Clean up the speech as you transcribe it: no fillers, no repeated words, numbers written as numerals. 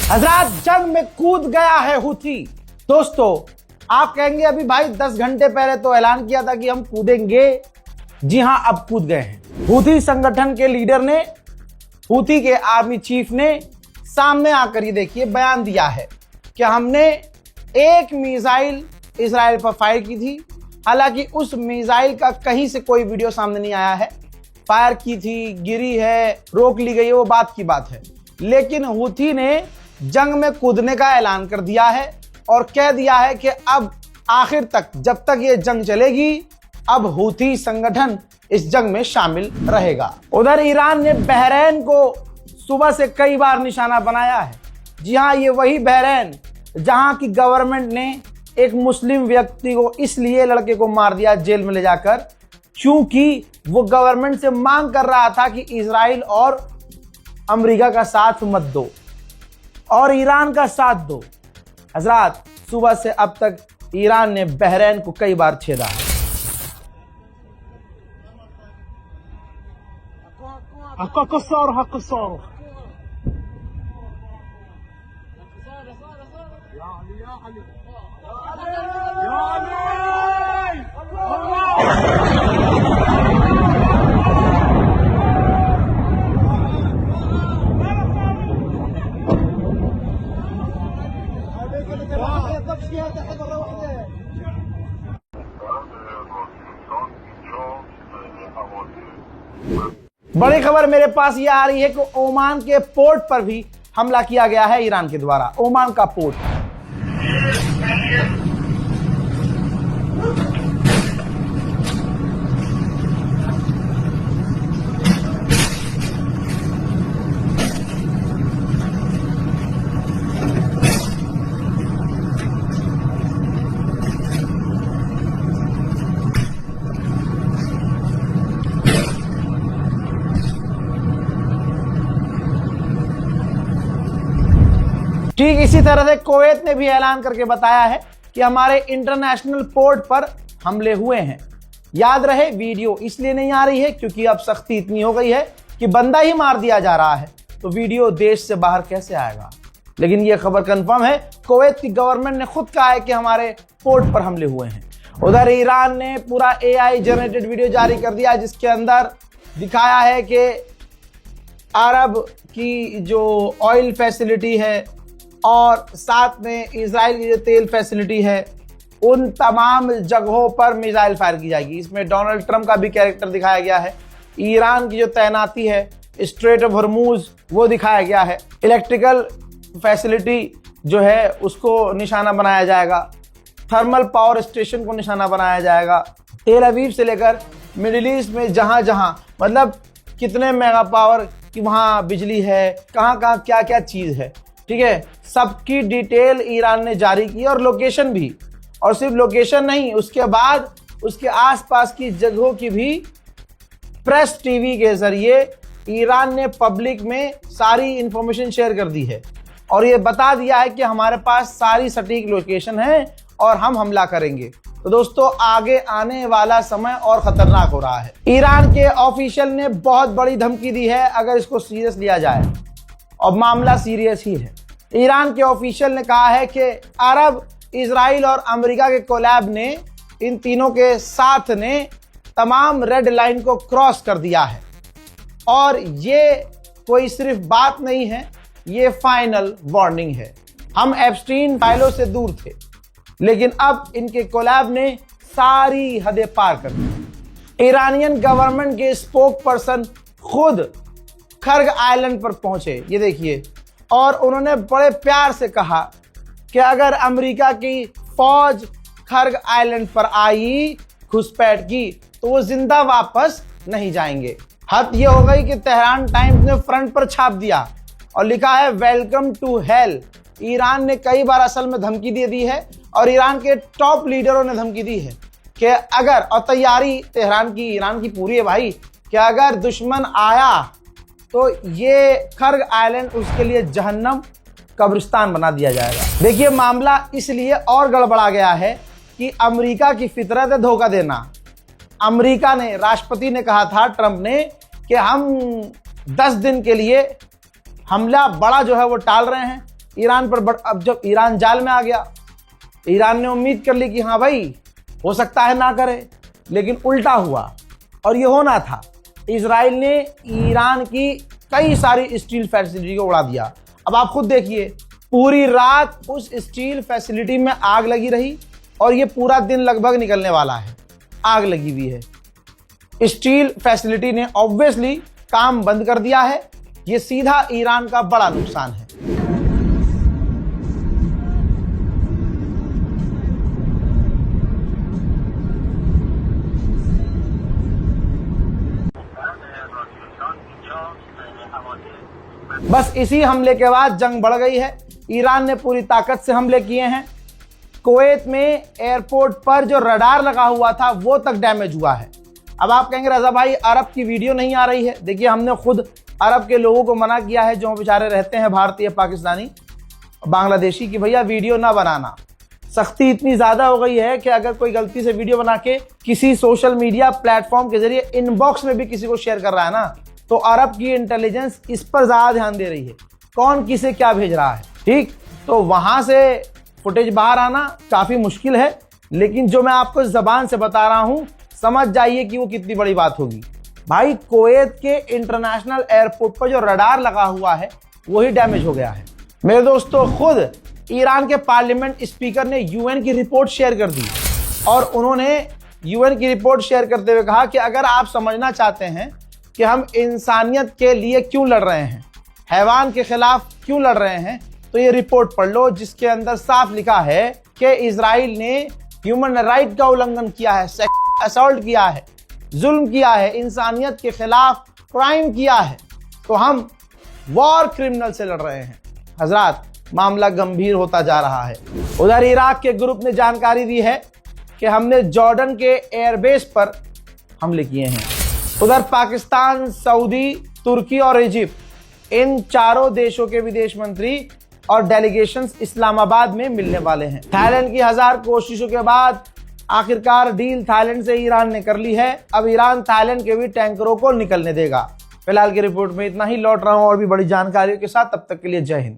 हजरात, जंग में कूद गया है हूथी। दोस्तों, आप कहेंगे अभी भाई 10 घंटे पहले तो ऐलान किया था कि हम कूदेंगे। जी हां, अब कूद गए हैं। हूथी संगठन के लीडर ने, हूथी के आर्मी चीफ ने सामने आकर ये देखिए बयान दिया है कि हमने एक मिसाइल इजराइल पर फायर की थी। हालांकि उस मिसाइल का कहीं से कोई वीडियो सामने नहीं आया है। फायर की थी, गिरी है, रोक ली गई है, वो बात की बात है। लेकिन हूथी ने जंग में कूदने का ऐलान कर दिया है और कह दिया है कि अब आखिर तक, जब तक ये जंग चलेगी, अब हूथी संगठन इस जंग में शामिल रहेगा। उधर ईरान ने बहरैन को सुबह से कई बार निशाना बनाया है। जी हां, ये वही बहरैन जहां की गवर्नमेंट ने एक मुस्लिम व्यक्ति को इसलिए, लड़के को मार दिया जेल में ले जाकर, क्योंकि वो गवर्नमेंट से मांग कर रहा था कि इजराइल और अमेरिका का साथ मत दो और ईरान का साथ दो। हजरात, सुबह से अब तक ईरान ने बहरैन को कई बार छेदा है। बड़ी खबर मेरे पास ये आ रही है कि ओमान के पोर्ट पर भी हमला किया गया है ईरान के द्वारा। ओमान का पोर्ट। ठीक इसी तरह से कुवैत ने भी ऐलान करके बताया है कि हमारे इंटरनेशनल पोर्ट पर हमले हुए हैं। याद रहे, वीडियो इसलिए नहीं आ रही है क्योंकि अब सख्ती इतनी हो गई है कि बंदा ही मार दिया जा रहा है, तो वीडियो देश से बाहर कैसे आएगा। लेकिन यह खबर कंफर्म है, कुवैत की गवर्नमेंट ने खुद कहा है कि हमारे पोर्ट पर हमले हुए हैं। उधर ईरान ने पूरा AI जनरेटेड वीडियो जारी कर दिया, जिसके अंदर दिखाया है कि अरब की जो ऑयल फैसिलिटी है और साथ में इजराइल की जो तेल फैसिलिटी है, उन तमाम जगहों पर मिसाइल फायर की जाएगी। इसमें डोनाल्ड ट्रंप का भी कैरेक्टर दिखाया गया है। ईरान की जो तैनाती है स्ट्रेट ऑफ हॉर्मूज, वो दिखाया गया है। इलेक्ट्रिकल फैसिलिटी जो है उसको निशाना बनाया जाएगा। थर्मल पावर स्टेशन को निशाना बनाया जाएगा। तेल अवीव से लेकर मिडिल ईस्ट में जहां जहां, मतलब कितने मेगा पावर की वहां बिजली है, कहां कहां क्या क्या चीज है, ठीक है, सबकी डिटेल ईरान ने जारी की और लोकेशन भी। और सिर्फ लोकेशन नहीं, उसके बाद उसके आसपास की जगहों की भी प्रेस टीवी के जरिए ईरान ने पब्लिक में सारी इंफॉर्मेशन शेयर कर दी है और ये बता दिया है कि हमारे पास सारी सटीक लोकेशन है और हम हमला करेंगे। तो दोस्तों, आगे आने वाला समय और खतरनाक हो रहा है। ईरान के ऑफिशियल ने बहुत बड़ी धमकी दी है अगर इसको सीरियस लिया जाए, और मामला सीरियस ही है। ईरान के ऑफिशियल ने कहा है कि अरब, इजराइल और अमेरिका के कोलैब ने, इन तीनों के साथ ने तमाम रेड लाइन को क्रॉस कर दिया है और ये कोई सिर्फ बात नहीं है, ये फाइनल वार्निंग है। हम एप्स्टीन फाइलों से दूर थे, लेकिन अब इनके कोलैब ने सारी हदें पार कर दी। ईरानियन गवर्नमेंट के स्पोक पर्सन खुद खर्ग आइलैंड पर पहुंचे, ये देखिए, और उन्होंने बड़े प्यार से कहा कि अगर अमेरिका की फौज खर्ग आइलैंड पर आई, घुसपैठ की, तो वो जिंदा वापस नहीं जाएंगे। हद ये हो गई कि तेहरान टाइम्स ने फ्रंट पर छाप दिया और लिखा है वेलकम टू हेल। ईरान ने कई बार असल में धमकी दे दी है और ईरान के टॉप लीडरों ने धमकी दी है कि अगर, और तैयारी तेहरान की, ईरान की पूरी है भाई, कि अगर दुश्मन आया तो ये खर्ग आइलैंड उसके लिए जहन्नम, कब्रिस्तान बना दिया जाएगा। देखिए, मामला इसलिए और गड़बड़ा गया है कि अमेरिका की फितरत है धोखा देना। अमेरिका ने, राष्ट्रपति ने कहा था, ट्रंप ने, कि हम 10 दिन के लिए हमला बड़ा जो है वो टाल रहे हैं, ईरान पर अब जब ईरान जाल में आ गया, ईरान ने उम्मीद कर ली कि हाँ भाई हो सकता है ना करे, लेकिन उल्टा हुआ और ये होना था। इजराइल ने ईरान की कई सारी स्टील फैसिलिटी को उड़ा दिया। अब आप खुद देखिए, पूरी रात उस स्टील फैसिलिटी में आग लगी रही और ये पूरा दिन लगभग निकलने वाला है, आग लगी हुई है। स्टील फैसिलिटी ने ऑब्वियसली काम बंद कर दिया है। ये सीधा ईरान का बड़ा नुकसान है। बस इसी हमले के बाद जंग बढ़ गई है। ईरान ने पूरी ताकत से हमले किए हैं। कुवैत में एयरपोर्ट पर जो रडार लगा हुआ था वो तक डैमेज हुआ है। अब आप कहेंगे रजा भाई अरब की वीडियो नहीं आ रही है। देखिए, हमने खुद अरब के लोगों को मना किया है जो बेचारे रहते हैं भारतीय, पाकिस्तानी, बांग्लादेशी, कि भैया वीडियो ना बनाना। सख्ती इतनी ज्यादा हो गई है कि अगर कोई गलती से वीडियो बना के किसी सोशल मीडिया प्लेटफॉर्म के जरिए इनबॉक्स में भी किसी को शेयर कर रहा है ना, तो अरब की इंटेलिजेंस इस पर ज्यादा ध्यान दे रही है, कौन किसे क्या भेज रहा है। ठीक, तो वहां से फुटेज बाहर आना काफी मुश्किल है, लेकिन जो मैं आपको जबान से बता रहा हूं समझ जाइए कि वो कितनी बड़ी बात होगी। भाई, कुवैत के इंटरनेशनल एयरपोर्ट पर जो रडार लगा हुआ है वही डैमेज हो गया है। मेरे दोस्तों, खुद ईरान के पार्लियामेंट स्पीकर ने यूएन की रिपोर्ट शेयर कर दी और उन्होंने यूएन की रिपोर्ट शेयर करते हुए कहा कि अगर आप समझना चाहते हैं कि हम इंसानियत के लिए क्यों लड़ रहे हैं, हैवान के खिलाफ क्यों लड़ रहे हैं, तो ये रिपोर्ट पढ़ लो, जिसके अंदर साफ लिखा है कि इजराइल ने ह्यूमन राइट का उल्लंघन किया है, असॉल्ट किया है, जुल्म किया है, इंसानियत के खिलाफ क्राइम किया है, तो हम वॉर क्रिमिनल से लड़ रहे हैं। हजरात, मामला गंभीर होता जा रहा है। उधर इराक के ग्रुप ने जानकारी दी है कि हमने जॉर्डन के एयरबेस पर हमले किए हैं। उधर पाकिस्तान, सऊदी, तुर्की और इजिप्ट, इन चारों देशों के विदेश मंत्री और डेलीगेशंस इस्लामाबाद में मिलने वाले हैं। थाईलैंड की 1000 कोशिशों के बाद आखिरकार डील थाईलैंड से ईरान ने कर ली है। अब ईरान थाईलैंड के भी टैंकरों को निकलने देगा। फिलहाल की रिपोर्ट में इतना ही। लौट रहा हूं और भी बड़ी जानकारियों के साथ, तब तक के लिए जय हिंद।